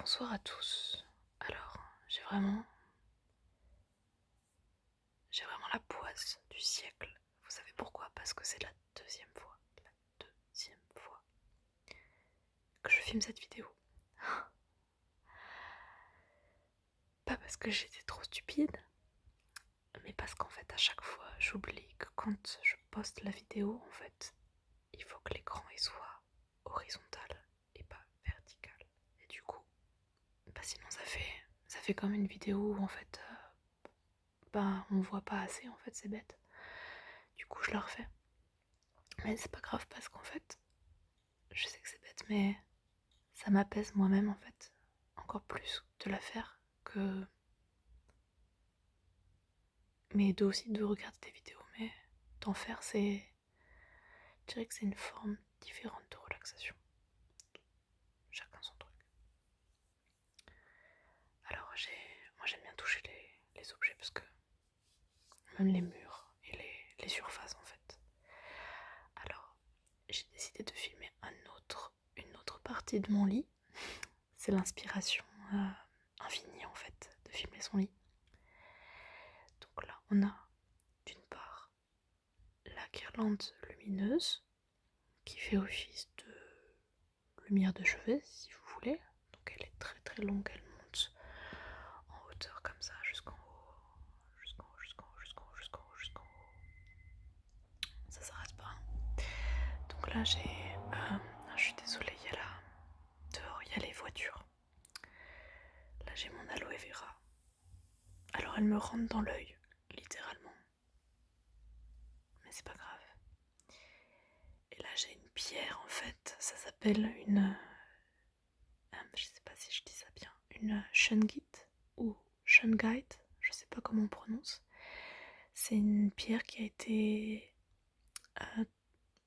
Bonsoir à tous. Alors, j'ai vraiment la poisse du siècle. Vous savez pourquoi? Parce que c'est la deuxième fois que je filme cette vidéo. Pas parce que j'étais trop stupide, mais parce qu'en fait, à chaque fois, j'oublie que quand je poste la vidéo, en fait, il faut que l'écran il soit horizontal et pas vertical. Et du coup, sinon ça fait comme une vidéo où en fait, on voit pas assez, en fait, c'est bête. Du coup, je la refais. Mais c'est pas grave parce qu'en fait, je sais que c'est bête, mais ça m'apaise moi-même en fait, encore plus de la faire que. Mais aussi de regarder des vidéos, mais d'en faire, je dirais que c'est une forme différente de relaxation. Chacun son truc. Alors moi j'aime bien toucher les objets parce que même les murs et les surfaces en fait. Alors j'ai décidé de filmer une autre partie de mon lit. C'est l'inspiration infinie en fait de filmer son lit. Donc là on a d'une part la guirlande lumineuse qui fait office de lumière de chevet si vous voulez. Donc elle est très très longue, elle monte en hauteur comme ça jusqu'en haut, jusqu'en haut. Ça s'arrête pas. Donc là je suis désolée, dehors il y a les voitures. Là j'ai mon aloe vera. Alors elle me rentre dans l'œil, littéralement. Mais c'est pas grave. Et là j'ai une pierre en fait, ça s'appelle je sais pas si je dis ça bien, une shungite ou shungite, je sais pas comment on prononce. C'est une pierre qui a été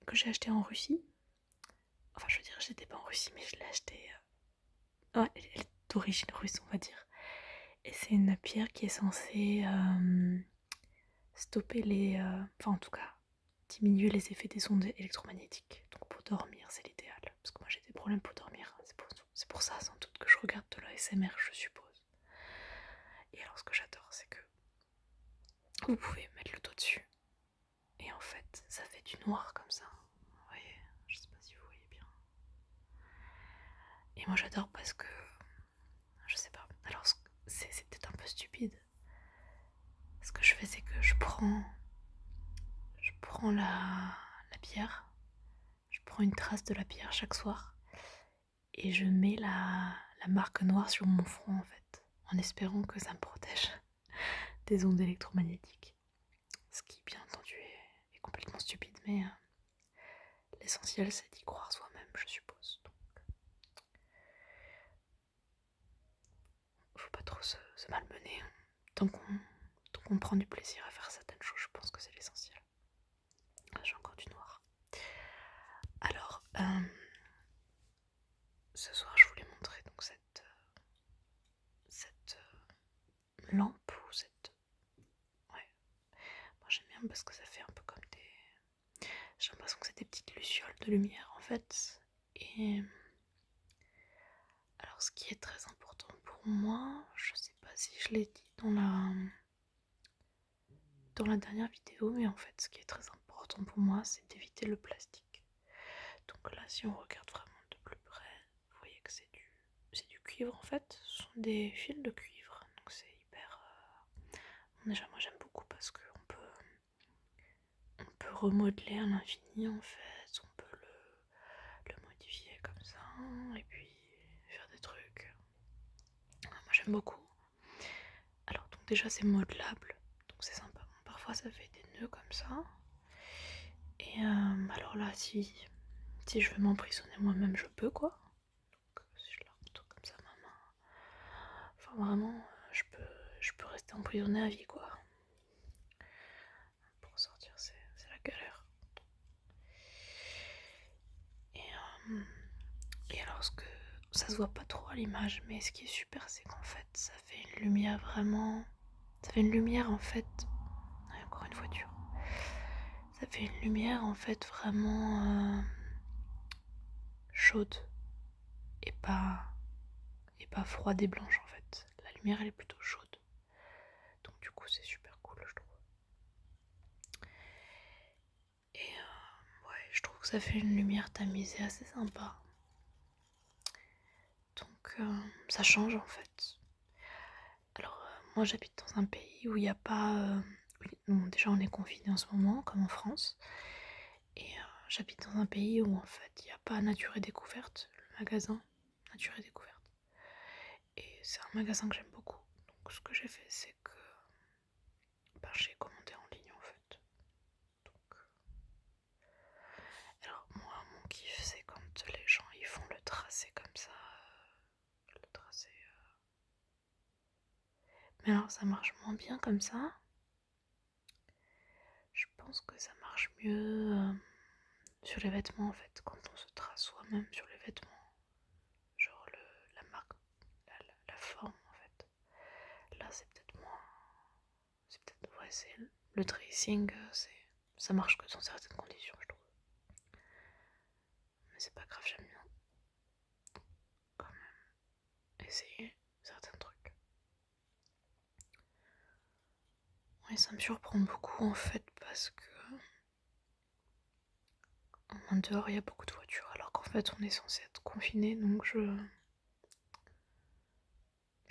que j'ai achetée en Russie. Enfin, je veux dire, j'étais pas en Russie, mais je l'ai achetée. Ouais, elle est d'origine russe, on va dire. Et c'est une pierre qui est censée stopper enfin, en tout cas, diminuer les effets des ondes électromagnétiques. Donc pour dormir, c'est l'idéal. Parce que moi j'ai des problèmes pour dormir. C'est pour ça, sans doute, que je regarde de la SMR, je suppose. Et alors, ce que j'adore, c'est que vous pouvez mettre le doigt dessus. Et en fait, ça fait du noir comme ça. Vous voyez? Je sais pas si vous voyez bien. Et moi j'adore parce que. Je sais pas. Alors, c'est peut-être un peu stupide. Ce que je fais, c'est que je prends la pierre. Je prends une trace de la pierre chaque soir. Et je mets la marque noire sur mon front, en fait. En espérant que ça me protège des ondes électromagnétiques. Ce qui, bien entendu, est complètement stupide, mais l'essentiel, c'est d'y croire soi-même, je suppose. Donc, faut pas trop se malmener. Tant qu'on prend du plaisir à faire certaines choses, je pense que c'est l'essentiel. J'ai encore du noir. Alors, ce soir, je voulais montrer donc cette lampe ou cette. Ouais, moi j'aime bien parce que ça fait un peu comme des. J'ai l'impression que c'est des petites lucioles de lumière en fait. Et alors, ce qui est très important pour moi, je sais pas si je l'ai dit dans la dernière vidéo, mais en fait, ce qui est très important pour moi, c'est d'éviter le plastique. Donc là, si on regarde vraiment de plus près, vous voyez que c'est du cuivre en fait. Ce sont des fils de cuivre, donc c'est hyper. Déjà, moi j'aime beaucoup parce on peut remodeler à l'infini en fait. On peut le modifier comme ça et puis faire des trucs. Moi j'aime beaucoup. Alors donc déjà c'est modelable, donc c'est sympa. Bon, parfois ça fait des nœuds comme ça. Et alors là si je veux m'emprisonner moi-même je peux quoi. Donc si je la retourne comme ça ma main. Enfin vraiment je peux rester emprisonnée à vie quoi. Pour sortir c'est la galère. Et alors ça se voit pas trop à l'image, mais ce qui est super c'est qu'en fait ça fait une lumière vraiment. Ça fait une lumière en fait. Ouais, encore une voiture. Ça fait une lumière en fait vraiment chaude et pas et pas froide et blanche en fait. La lumière elle est plutôt chaude. Donc du coup c'est super cool je trouve. Et ouais, je trouve que ça fait une lumière tamisée assez sympa. Donc ça change en fait. Alors moi j'habite dans un pays où il n'y a pas... bon, déjà on est confiné en ce moment comme en France. Et j'habite dans un pays où en fait il n'y a pas Nature et Découverte, le magasin Nature et Découverte. Et c'est un magasin que j'aime beaucoup. Donc ce que j'ai fait c'est que j'ai commandé en ligne en fait. Donc, alors moi mon kiff c'est quand les gens ils font le tracé comme ça. Le tracé. Mais alors ça marche moins bien comme ça. Je pense que ça marche mieux sur les vêtements en fait, quand on se trace soi-même sur les vêtements. Genre la marque, la forme en fait. Là c'est peut-être moins. C'est peut-être. Ouais, c'est le tracing, ça marche que dans certaines conditions je trouve. Mais c'est pas grave, j'aime bien quand même essayer certains trucs. Oui, ça me surprend beaucoup en fait parce que en dehors il y a beaucoup de voitures alors qu'en fait on est censé être confiné donc je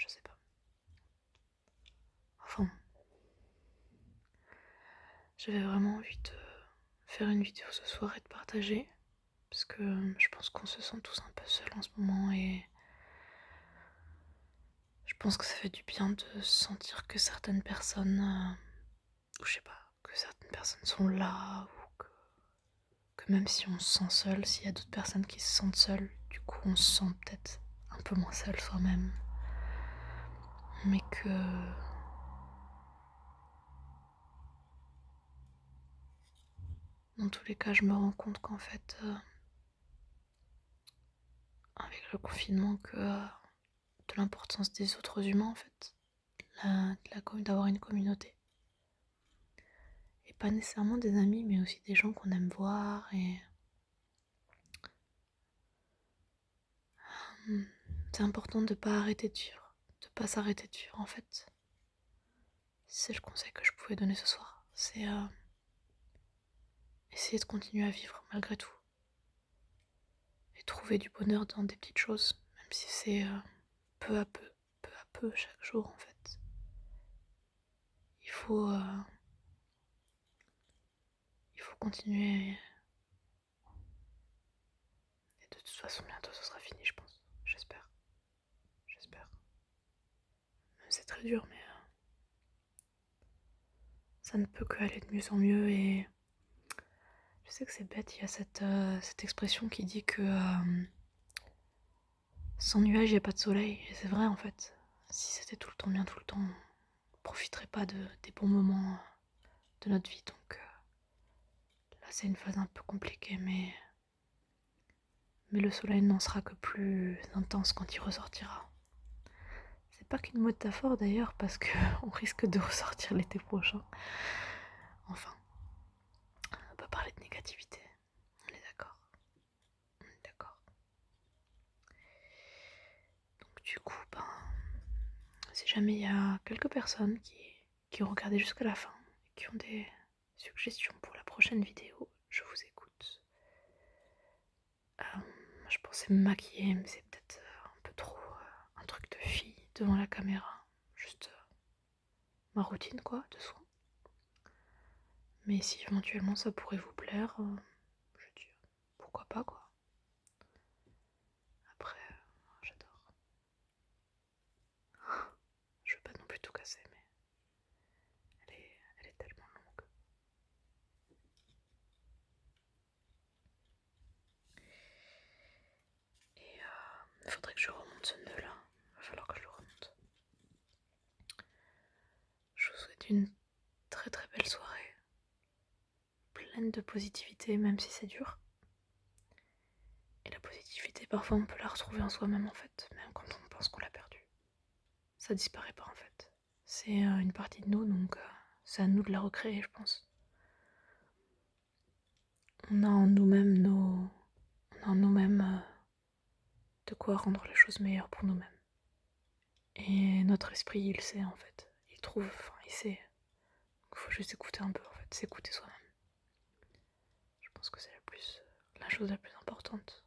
sais pas. Enfin, j'avais vraiment envie de faire une vidéo ce soir et de partager parce que je pense qu'on se sent tous un peu seuls en ce moment et je pense que ça fait du bien de sentir que certaines personnes, ou je sais pas, que certaines personnes sont là ou que même si on se sent seul, s'il y a d'autres personnes qui se sentent seules, du coup on se sent peut-être un peu moins seul soi-même. Mais que dans tous les cas je me rends compte qu'en fait avec le confinement que de l'importance des autres humains en fait, d'avoir une communauté. Et pas nécessairement des amis mais aussi des gens qu'on aime voir et c'est important de pas arrêter de vivre, de pas s'arrêter de vivre en fait. C'est le conseil que je pouvais donner ce soir, c'est essayer de continuer à vivre malgré tout. Et trouver du bonheur dans des petites choses, même si c'est peu à peu, chaque jour en fait. Il faut, il faut continuer. Et de toute façon, bientôt ce sera fini, je pense. J'espère. J'espère. Même c'est très dur, mais ça ne peut que aller de mieux en mieux. Et je sais que c'est bête, il y a cette expression qui dit que sans nuage, il n'y a pas de soleil. Et c'est vrai en fait. Si c'était tout le temps bien, tout le temps, on ne profiterait pas des bons moments de notre vie. Donc là, c'est une phase un peu compliquée, mais le soleil n'en sera que plus intense quand il ressortira. C'est pas qu'une métaphore d'ailleurs, parce qu'on risque de ressortir l'été prochain. Enfin, on peut parler de négativité. On est d'accord. On est d'accord. Donc du coup, si jamais il y a quelques personnes qui ont regardé jusqu'à la fin, et qui ont des suggestions pour la prochaine vidéo, je vous écoute. Je pensais me maquiller, mais c'est peut-être un peu trop un truc de fille devant la caméra. Juste ma routine quoi, de soins. Mais si éventuellement ça pourrait vous plaire, je dis pourquoi pas quoi. Après, j'adore. Je veux pas non plus tout casser, mais elle est tellement longue. Et il faudrait que je remonte ce nœud là. Il va falloir que je le remonte. Je vous souhaite une très très belle soirée. Pleine de positivité, même si c'est dur. Et la positivité, parfois on peut la retrouver en soi-même en fait, même quand on pense qu'on l'a perdue. Ça disparaît pas en fait. C'est une partie de nous, donc c'est à nous de la recréer, je pense. On a en nous-mêmes de quoi rendre les choses meilleures pour nous-mêmes. Et notre esprit, il sait en fait. Il trouve, enfin, il sait. Il faut juste écouter un peu en fait, s'écouter soi-même. Je pense que c'est la chose la plus importante.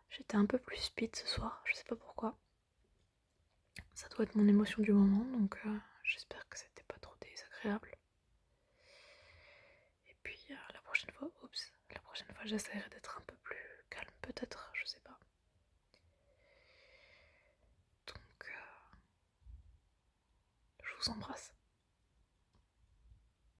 J'étais un peu plus speed ce soir, je sais pas pourquoi. Ça doit être mon émotion du moment, donc j'espère que c'était pas trop désagréable. Et puis la prochaine fois, j'essaierai d'être un